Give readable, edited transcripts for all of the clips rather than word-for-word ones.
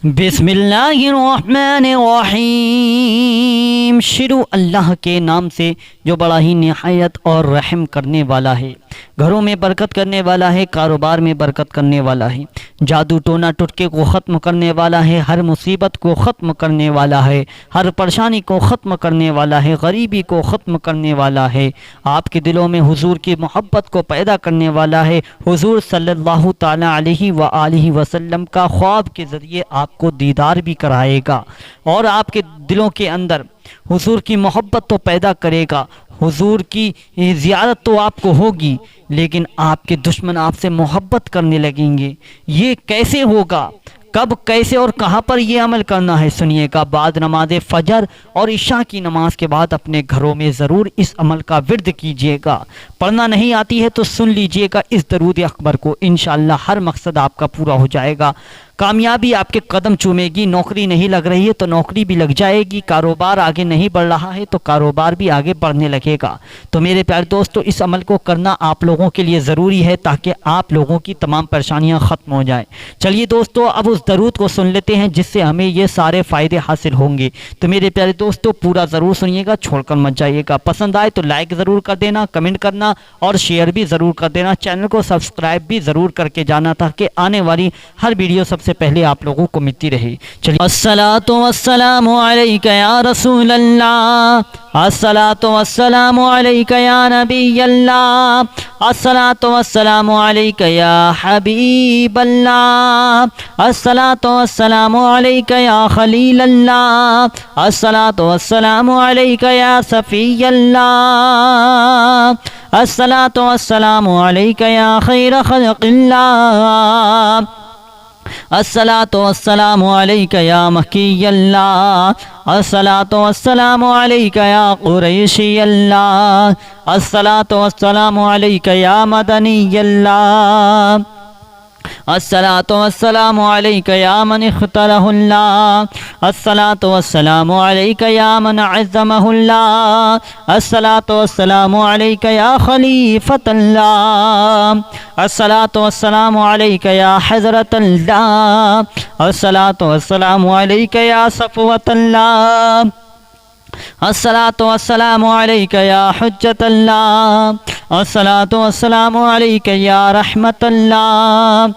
بسم اللہ الرحمن الرحیم۔ شروع اللہ کے نام سے جو بڑا ہی نہایت اور رحم کرنے والا ہے، گھروں میں برکت کرنے والا ہے، کاروبار میں برکت کرنے والا ہے، جادو ٹونا ٹٹکے کو ختم کرنے والا ہے، ہر مصیبت کو ختم کرنے والا ہے، ہر پریشانی کو ختم کرنے والا ہے، غریبی کو ختم کرنے والا ہے، آپ کے دلوں میں حضور کی محبت کو پیدا کرنے والا ہے۔ حضور صلی اللہ تعالی علیہ وآلہ وسلم کا خواب کے ذریعے آپ کو دیدار بھی کرائے گا اور آپ کے دلوں کے اندر حضور کی محبت تو پیدا کرے گا۔ حضور کی زیارت تو آپ کو ہوگی، لیکن آپ کے دشمن آپ سے محبت کرنے لگیں گے۔ یہ کیسے ہوگا؟ کب، کیسے اور کہاں پر یہ عمل کرنا ہے؟ سنیے گا۔ بعد نماز فجر اور عشاء کی نماز کے بعد اپنے گھروں میں ضرور اس عمل کا ورد کیجیے گا۔ پڑھنا نہیں آتی ہے تو سن لیجیے گا اس درود اکبر کو، انشاءاللہ ہر مقصد آپ کا پورا ہو جائے گا، کامیابی آپ کے قدم چومے گی۔ نوکری نہیں لگ رہی ہے تو نوکری بھی لگ جائے گی، کاروبار آگے نہیں بڑھ رہا ہے تو کاروبار بھی آگے بڑھنے لگے گا۔ تو میرے پیارے دوستو، اس عمل کو کرنا آپ لوگوں کے لیے ضروری ہے تاکہ آپ لوگوں کی تمام پریشانیاں ختم ہو جائیں۔ چلیے دوستو، اب اس درود کو سن لیتے ہیں جس سے ہمیں یہ سارے فائدے حاصل ہوں گے۔ تو میرے پیارے دوستو، پورا ضرور سنیے گا، چھوڑ کر مت جائیے گا۔ پسند آئے تو لائک ضرور کر دینا، کمنٹ کرنا اور شیئر بھی ضرور کر دینا۔ چینل کو سبسکرائب بھی ضرور کر کے جانا تاکہ آنے والی ہر ویڈیو سب سے پہلے آپ لوگوں کو ملتی رہے۔ چلیے۔ الصلاۃ والسلام علیک یا رسول اللہ، الصلاۃ والسلام علیک یا نبی اللہ، الصلاۃ والسلام علیک یا حبیب اللہ، الصلاۃ والسلام علیک یا خلیل اللہ، الصلاۃ والسلام علیک یا صفی اللہ، الصلاۃ والسلام علیک یا خیر خلق اللہ، الصلاۃ والسلام علیک یا مکی اللہ، الصلاۃ والسلام علیک یا قریشی اللہ، الصلاۃ والسلام علیک یا مدنی اللہ، الصلاۃ والسلام علیک یا من اختارہ اللہ، الصلاۃ والسلام علیک یا من عظمہ اللہ، الصلاۃ والسلام علیک یا خلیفۃ اللہ، الصلاۃ والسلام علیک یا حضرت اللہ، الصلاۃ والسلام علیک یا صفوۃ اللہ، الصلاۃ والسلام علیک یا حجت اللہ، الصلاۃ والسلام علیک یا رحمت اللہ،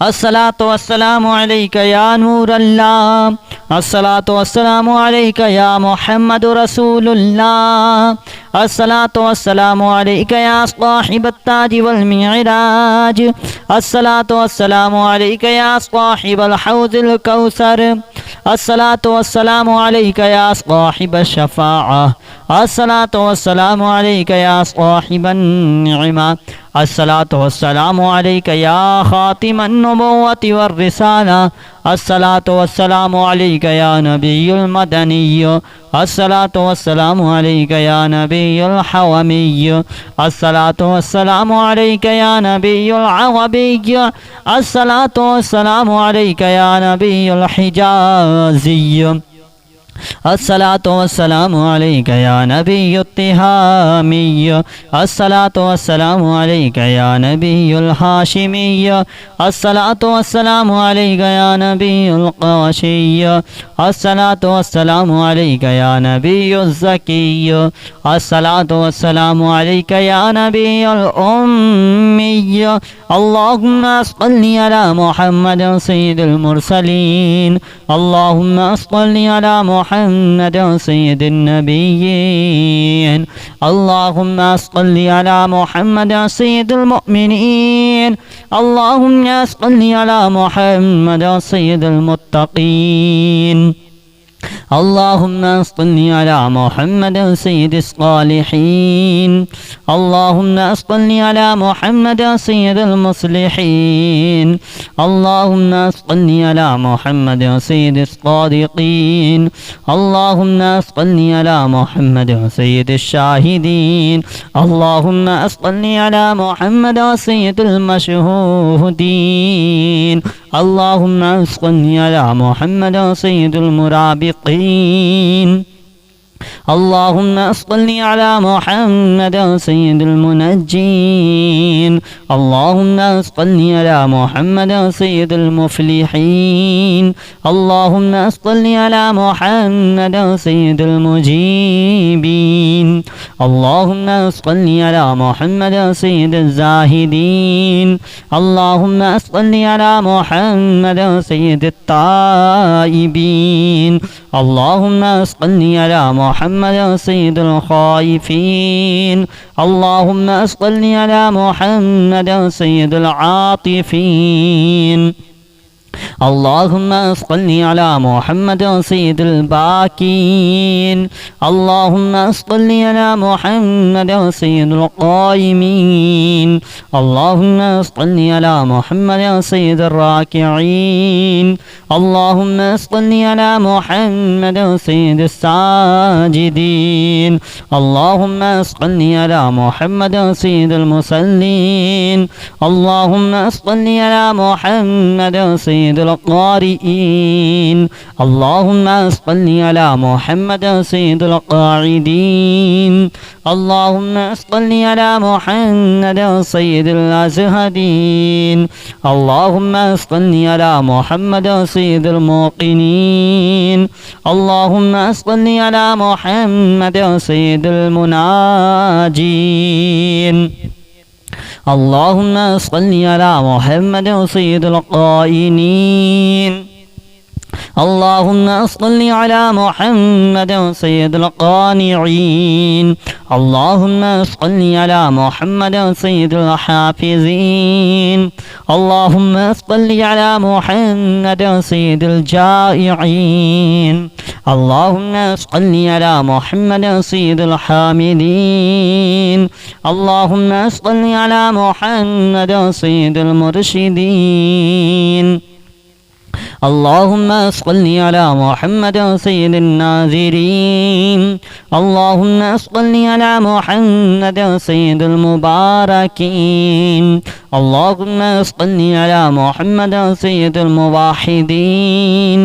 الصلاۃ والسلام علیک یا نور اللہ، الصلاۃ والسلام علیک یا محمد رسول اللہ، الصلاۃ والسلام علیک یا صاحب التاج والمعراج، الصلاۃ والسلام علیک یا صاحب الحوض الکوثر، الصلاۃ والسلام علیک یا صاحب الشفاعہ، الصلاۃ والسلام علیک یا صاحب النعمہ، الصلاۃ والسلام علیک یا خاتم النبوۃ والرسالہ، الصلاۃ والسلام علیک یا نبی المدنی، الصلاۃ والسلام علیک یا نبی الحومی، الصلاۃ والسلام علیک یا نبی العربی، الصلاۃ والسلام علیک یا نبی الحجازی، الصلاۃ والسلام علیک یا نبی التہامی، الصلاۃ والسلام علیک یا نبی الہاشمی، الصلاۃ والسلام علیک یا نبی القاشی، الصلاۃ والسلام علیک یا نبی الزکی، الصلاۃ والسلام علیک یا نبی الامی، اللہم صلی علی محمد سید المرسلین، اللہم صلی علی محمد سید النبیین، اللہم صلی علی محمد سید المؤمنین، اللہم صلی علی محمد سید المتقین، اللہم صلی علی محمد سید الصالحین، اللہم صلی علی محمد سید المصلحین، اللہم صلی علی محمد سید الصادقین، اللہم صلی علی محمد سید الشاہدین، اللہم صلی علی محمد سید المشہودین، اللہم صلی علی محمد سید المرابقین، اللهم صل على محمد سيد المنجين. اللهم صل على محمد سيد المفلحين. اللهم صل على محمد سيد المجيبين. اللهم صل على محمد سيد الزاهدين. اللهم صل على محمد سيد التائبين. اللهم صل على محمد سيد الخائفين. اللهم صل على محمد سيد العاطفين. اللهم صل على محمد سيد الباكين. اللهم صل على محمد سيد القائمين. اللهم صل على محمد سيد الراكعين. اللهم صل على محمد سيد الساجدين. اللهم صل على محمد سيد المصلين. اللهم صل على محمد سيد القارئين. اللهم صل على محمد سيد القاعدين. اللهم صل على محمد سيد الأزهدين. اللهم صل على محمد سيد الموقنين. اللهم صل على محمد سيد المناجين. اللهم صل على محمد سيد القائنين. اللهم صل على محمد سيد القانعين. اللهم صل على محمد سيد الحافظين. اللهم صل على محمد سيد الجائعين. اللهم صل على محمد سيد الحامدين. اللهم صل على محمد سيد المرشدين. اللهم صل على محمد سيد الناذرين. اللهم صل على محمد سيد المباركين. اللهم صل على محمد سيد الموحدين.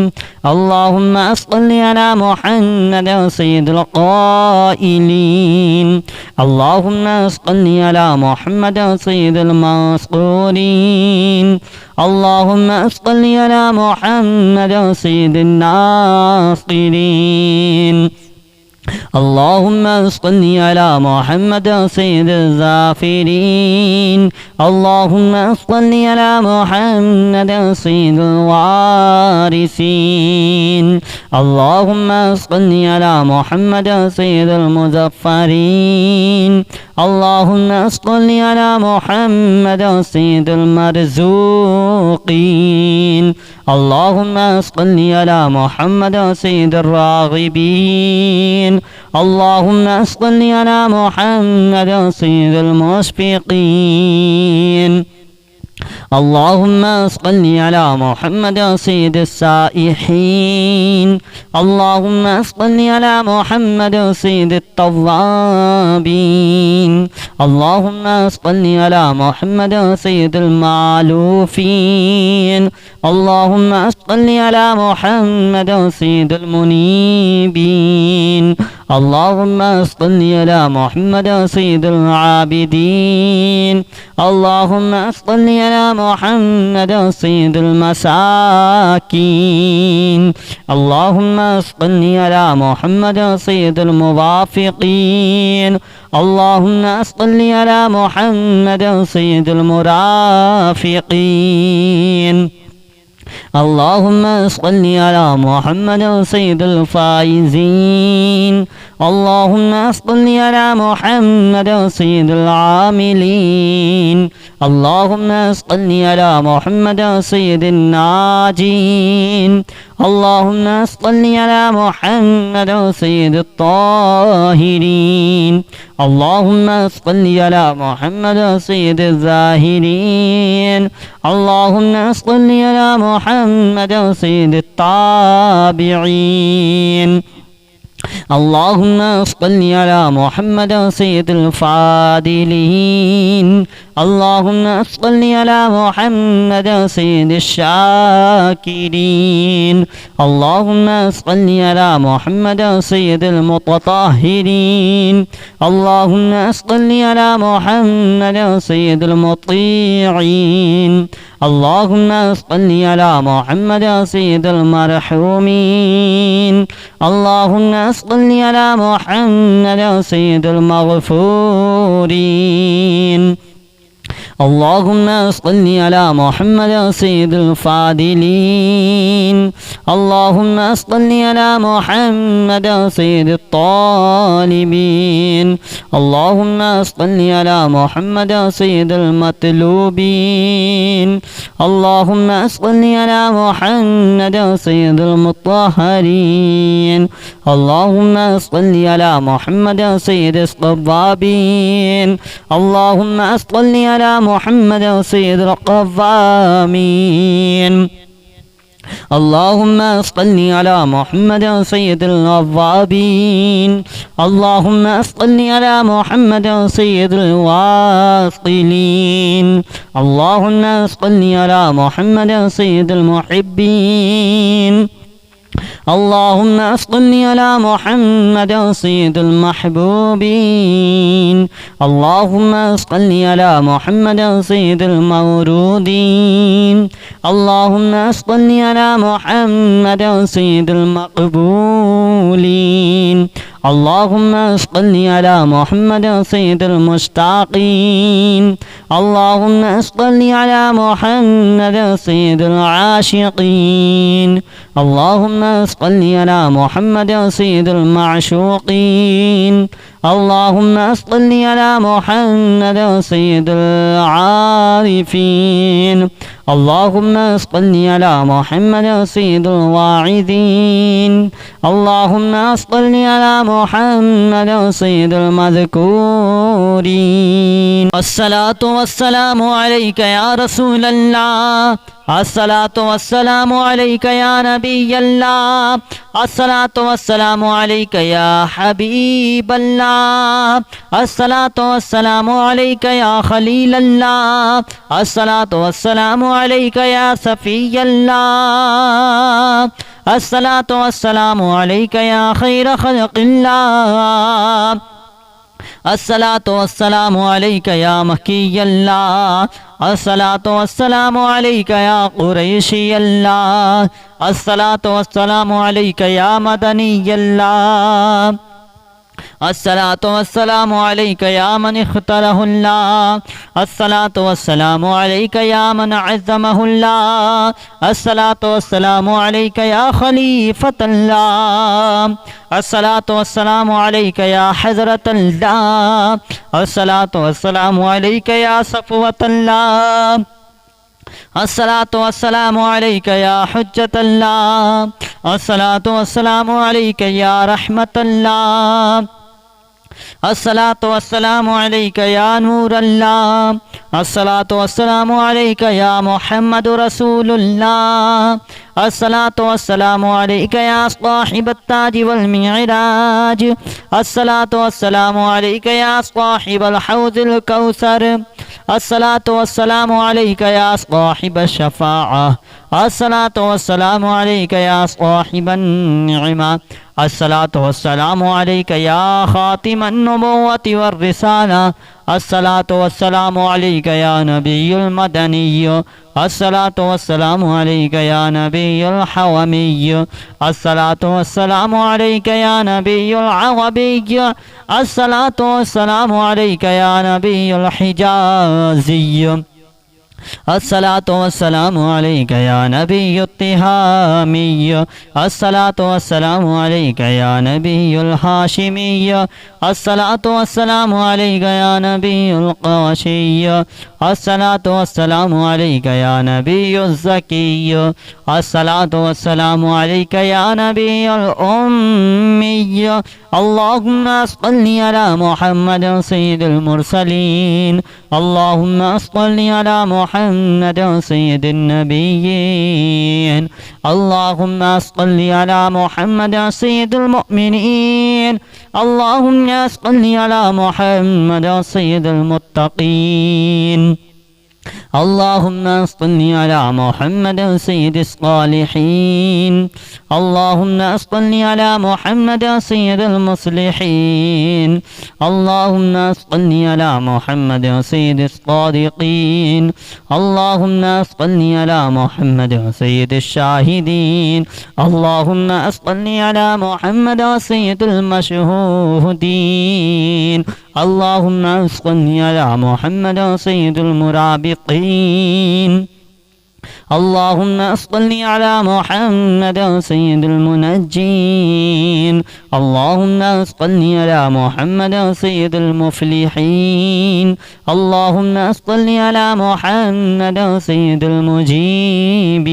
اللهم صل على محمد سيد القائلين. اللهم صل على محمد سيد المسؤولين. اللهم صل على محمد سيد الناصرين. اللهم صل على محمد سيد الزافرين. اللهم صل على محمد سيد الوارثين. اللهم صل على محمد سيد المظفرين. اللهم صل على محمد سيد المرزوقين. اللهم صل على محمد سيد الراغبين. اللهم صل على محمد سيد المشفقين. اللهم صل على محمد سيد السائحين. اللهم صل على محمد سيد التوابين. اللهم صل على محمد سيد المعلوفين. اللهم صل على محمد سيد المنيبين. اللهم صل على محمد سيد العابدين. اللهم صل على محمد سيد المساكين. اللهم صل على محمد سيد الموافقين. اللهم صل على محمد سيد المرافقين. اللهم صل على محمد سيد الفائزين. اللهم صل على محمد سيد العاملين. اللهم صل على محمد سيد الناجين. اللهم صل على محمد سيد الطاهرين. اللهم صل على محمد سيد الزاهرين. اللهم صل على محمد سيد التابعين. اللهم صل على محمد سيد الفاضلين. اللهم صل على محمد سيد الشاكرين. اللهم صل على محمد سيد المتطهرين. اللهم صل على محمد سيد المطيعين. اللهم صل على محمد سيد المرحومين. اللهم صل على محمد سيد المغفورين. اللهم صل على محمد سيد الفاضلين. اللهم صل على محمد سيد الطالبين. اللهم صل على محمد سيد المطلوبين. اللهم صل على محمد سيد المطهرين. اللهم صل على محمد سيد الصوابين. اللهم صل على محمد سيد القوامين. اللهم صل على محمد سيد الأوابين. اللهم صل على محمد سيد الواصلين. اللهم صل على محمد سيد المحبين. اللهم صل على محمد سيد المحبوبين. اللهم صل على محمد سيد المورودين. اللهم صل على محمد سيد المقبولين. اللهم صل على محمد سيد المشتاقين. اللهم صل على محمد سيد العاشقين. اللهم صل على محمد سيد المعشوقين. اللهم صل على محمد سيد العارفين. اللهم صل على محمد سيد الواعظين. اللهم صل على محمد سيد المذكورين. الصلاة والسلام عليك يا رسول الله. الصلاة والسلام عليك يا نبي الله. الصلاة والسلام عليك يا حبيب الله. الصلاة والسلام عليك يا خليل الله. الصلاة والسلام عليك يا صفي الله. الصلاة والسلام عليك يا خير خلق الله. الصلاة والسلام عليك يا مكي الله. الصلاة والسلام عليك يا قريشي الله. الصلاة والسلام عليك يا مدني الله. الصلاة والسلام عليك يا من اختاره الله. الصلاة والسلام عليك يا من عظمه الله. الصلاة والسلام عليك يا خليفة الله. الصلاة والسلام عليك يا حضرة الله. الصلاة والسلام عليك يا صفوة الله. الصلاة والسلام عليك يا حجة الله. الصلاة والسلام عليك يا رحمة الله. الصلاة والسلام عليك يا نور الله. الصلاة والسلام عليك يا محمد رسول الله. الصلاة والسلام عليك يا صاحب التاج والمعراج. الصلاة والسلام عليك يا صاحب الحوض الكوثر. الصلاة والسلام عليك يا صاحب الشفاعة. الصلاة والسلام عليك يا صاحب النعمة. الصلاة والسلام عليك يا خاتم النبوة والرسالة. الصلاة والسلام عليك يا نبي المدني. الصلاة والسلام عليك يا نبي الحومي. الصلاة والسلام عليك يا نبي العربي. الصلاة والسلام عليك يا نبي الحجازي. الصلاة والسلام عليك يا نبي التهامي. الصلاة والسلام عليك يا نبي الهاشمي. الصلاة والسلام عليك يا نبي القاشي. الصلاة والسلام عليك يا نبي الزكي. الصلاة والسلام عليك يا نبي الأمي. اللهم صل على محمد سيد المرسلين. اللهم صل على محمد محمد سيد النبيين اللهم صل على محمد سيد المؤمنين اللهم صل على محمد سيد المتقين اللهم صل على محمد سيد الصالحين اللهم صل على محمد سيد المصلحين اللهم صل على محمد سيد الصادقين اللهم صل على محمد سيد الشاهدين اللهم صل على محمد سيد المشهودين اللهم صل على محمد سيد المرابطين اللهم صل على محمد سيد المنجين اللهم صل على محمد سيد المفلحين اللهم صل على محمد سيد المجيبين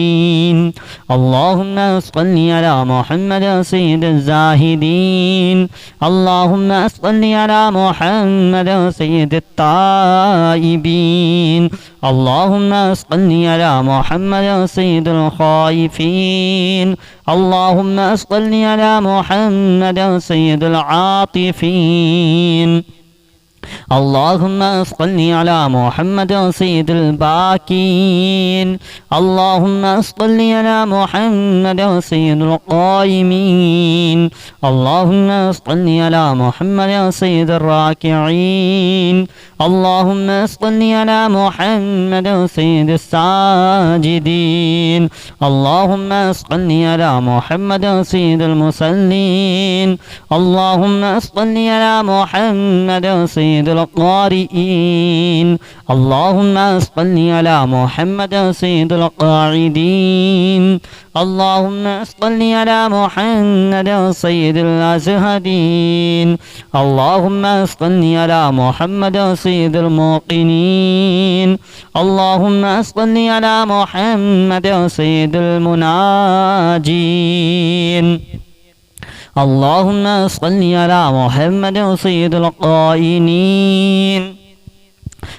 اللهم صل على محمد سيد الزاهدين اللهم صل على محمد سيد التائبين اللهم صل على محمد سيد الخائفين اللهم صل على محمد سيد العاطفين اللهم صل على محمد سيد الباكين اللهم صل على محمد سيد القائمين اللهم صل على محمد سيد الراكعين اللهم صل على محمد سيد الساجدين اللهم صل على محمد سيد المصلين اللهم صل على محمد سيد القارئين اللهم صل على محمد سيد القاعدين اللهم صل على محمد سيد الأزهدين اللهم صل على محمد سيد الموقنين اللهم صل على محمد سيد المناجين اللهم صل على محمد سيد القائنين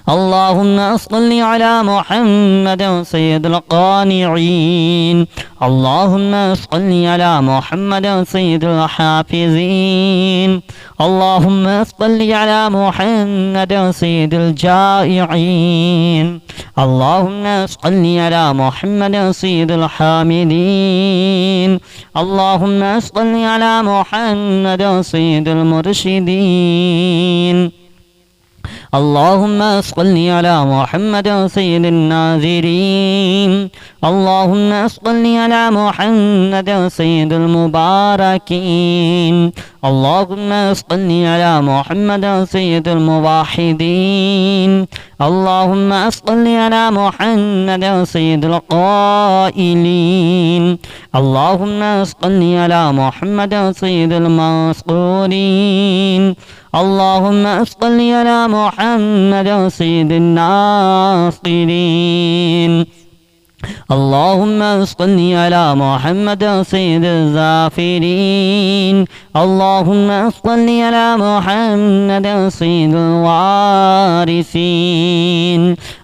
اللهم صل على محمد سيد القانعين اللهم صل على محمد سيد الحافظين اللهم صل على محمد سيد الجائعين اللهم صل على محمد سيد الحامدين اللهم صل على محمد سيد المرشدين اللهم صل على محمد سيد الناذرين اللهم صل على محمد سيد المباركين اللهم صل على محمد سيد الموحدين اللهم صل على محمد سيد القائلين اللهم صل على محمد سيد المسؤولين اللهم صل على محمد سيد الناصرين اللهم صل على محمد سيد الزافرين اللهم صل على محمد سيد الوارثين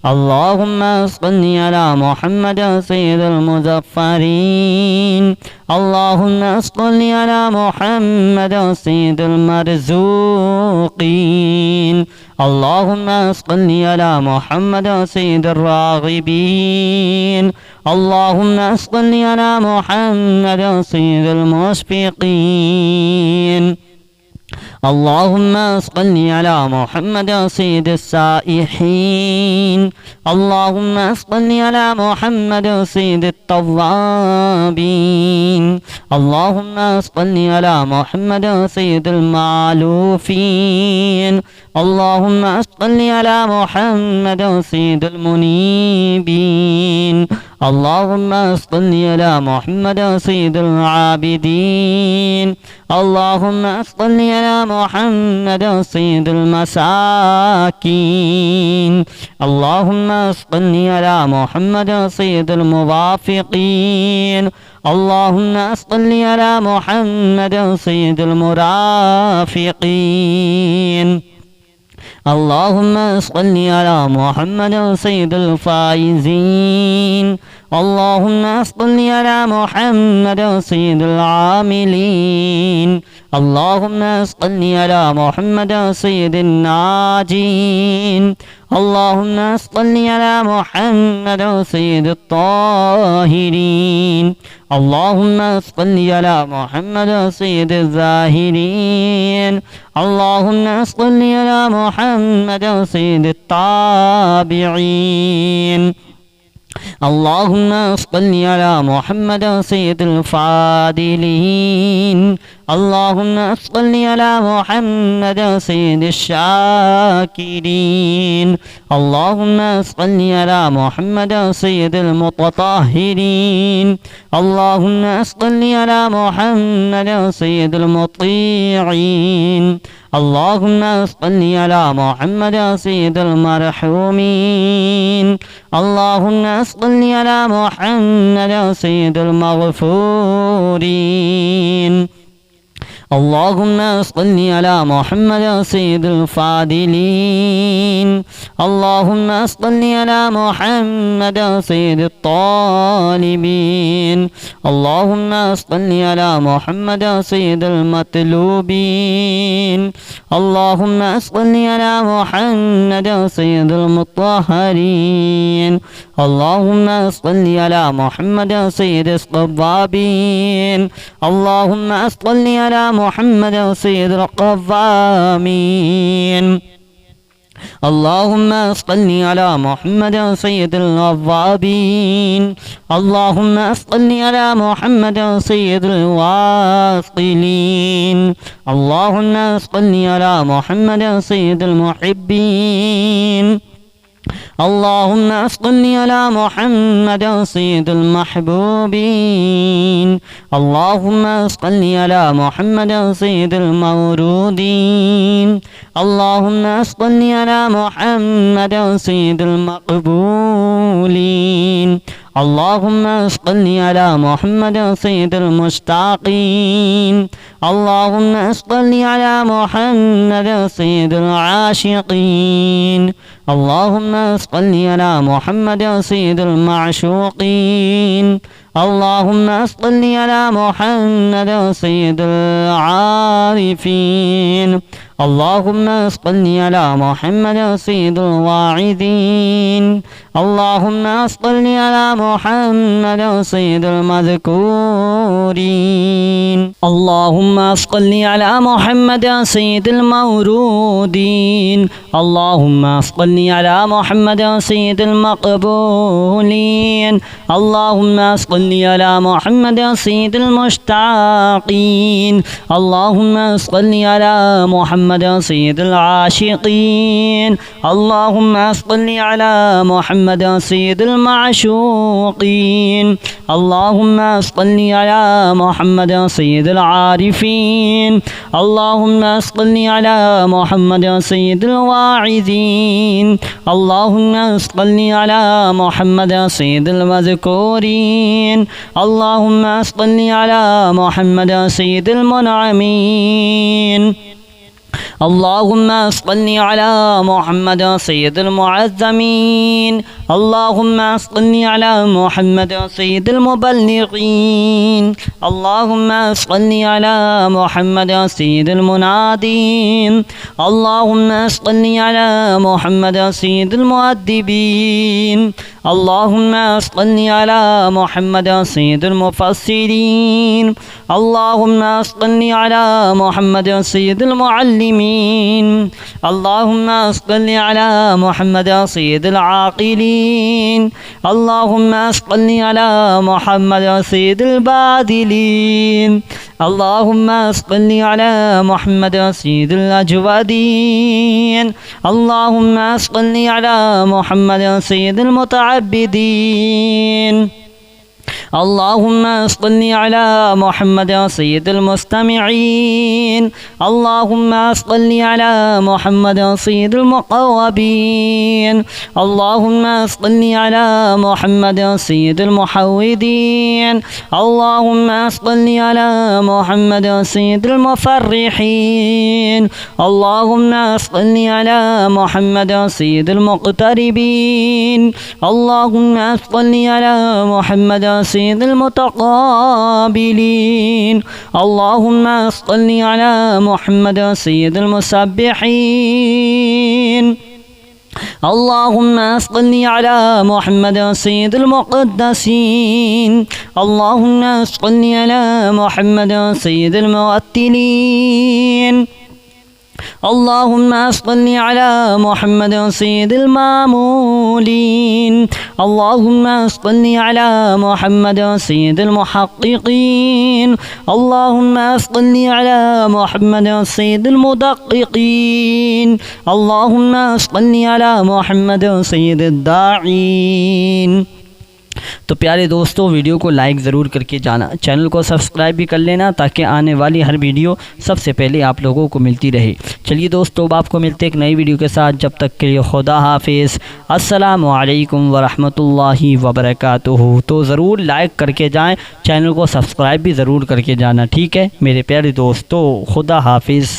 اللهم صل على محمد سيد المظفرين اللهم صل على محمد سيد المرزوقين اللهم صل على محمد سيد الراغبين اللهم صل على محمد سيد المشفقين اللهم صل على محمد سيد السائحين اللهم صل على محمد سيد التوابين اللهم صل على محمد سيد المعلوفين اللهم صل على محمد سيد المنيبين اللهم صل على محمد سيد العابدين اللهم صل على محمد سيد المساكين اللهم صل على محمد سيد الموافقين اللهم صل على محمد سيد المرافقين اللهم صل على محمد سيد الفائزين. اللهم صل على محمد سيد العاملين. اللهم صل على محمد سيد الناجين. اللهم صل على محمد سيد الطاهرين. اللهم صل على محمد سيد الزاهرين. اللهم صل على محمد سيد التابعين. اللهم صل على محمد سيد الفاضلين. اللهم صل على محمد سيد الشاكرين. اللهم صل على محمد سيد المتطهرين. اللهم صل على محمد سيد المطيعين. اللهم صل على محمد سيد المرحومين. اللهم صل على محمد سيد المغفورين. اللهم صل على محمد سيد الفاضلين. اللهم صل على محمد سيد الطالبين. اللهم صل على محمد سيد المطلوبين. اللهم صل على محمد سيد المطهرين. اللهم صل على محمد سيد الصوابين. اللهم صل على محمد سيد القوامين. اللهم صل على محمد سيد الأوابين. اللهم صل على محمد سيد الواصلين. اللهم صل على محمد سيد المحبين. اللهم صل على محمد سيد المحبوبين. اللهم صل على محمد سيد المورودين. اللهم صل على محمد سيد المقبولين. اللهم صل على محمد سيد المشتاقين. اللهم صل على محمد سيد العاشقين. اللهم صل على محمد سيد المعشوقين. اللهم صل على محمد سيد العارفين. اللهم صل على محمد سيد الواعظين. اللهم صل على محمد سيد المذكورين. اللهم صل على محمد سيد المورودين. اللهم صل على محمد سيد المقبولين. اللهم صل على محمد سيد المشتاقين. اللهم صل على محمد سيد العاشقين. اللهم صل على محمد سيد المعشوقين. اللهم صل على محمد سيد العارفين. اللهم صل على محمد سيد الواعظين. اللهم صل على محمد سيد المذكورين. اللهم صل على محمد سيد المنعمين. اللهم صل على محمد سيد المعظمين. اللهم صل على محمد سيد المبلغين. اللهم صل على محمد سيد المنادين. اللهم صل على محمد سيد المؤدبين. اللهم صل على محمد سيد المفسرين. اللهم صل على محمد سيد المعلمين. اللهم صل على محمد سيد العاقلين. اللهم صل على محمد سيد البادلين. اللهم صل على محمد سيد الأجودين. اللهم صل على محمد سيد المتعبدين. अल्लाहुम्मा सल्लि अला मुहम्मद सय्यिदिल मुस्तमिईन अल्लाहुम्मा सल्लि अला मुहम्मद सय्यिदिल मुक़र्रबीन अल्लाहुम्मा सल्लि अला मुहम्मद सय्यिदिल मुहव्विदीन अल्लाहुम्मा सल्लि अला मुहम्मद सय्यिदिल मुफर्रिहीन अल्लाहुम्मा सल्लि अला मुहम्मद सय्यिदिल मुक़तरिबीन अल्लाहुम्मा सल्लि अला मुहम्मद सय्यिदिल मुतक़ाबिलीन अल्लाहुम्मा सल्लि अला मुहम्मद सय्यिदिल मुसब्बिहीन अल्लाहुम्मा सल्लि अला मुहम्मद सय्यिदिल मुक़द्दसीन अल्लाहुम्मा सल्लि अला मुहम्मद सय्यिदिल मुअत्तिलीन अल्लाहुम्मा सल्लि अला मुहम्मद सय्यिदिल मामूलीन अल्लाहुम्मा सल्लि अला मुहम्मद सय्यिदिल मुहक़्क़िक़ीन अल्लाहुम्मा सल्लि अला मुहम्मद सय्यिदिल मुदक़्क़िक़ीन अल्लाहुम्मा सल्लि अला मुहम्मद सय्यिदिद दाईन। तो प्यारे दोस्तों, वीडियो को लाइक ज़रूर करके जाना, चैनल को सब्सक्राइब भी कर लेना ताकि आने वाली हर वीडियो सबसे पहले आप लोगों को मिलती रहे। चलिए दोस्तों, अब आपको मिलते एक नई वीडियो के साथ, जब तक के लिए खुदा हाफिज़, अस्सलामु अलैकुम वरहमतुल्लाहि वबरकातुहू। तो ज़रूर लाइक करके जाएँ, चैनल को सब्सक्राइब भी ज़रूर करके जाना, ठीक है मेरे प्यारे दोस्तों। खुदा हाफिज़।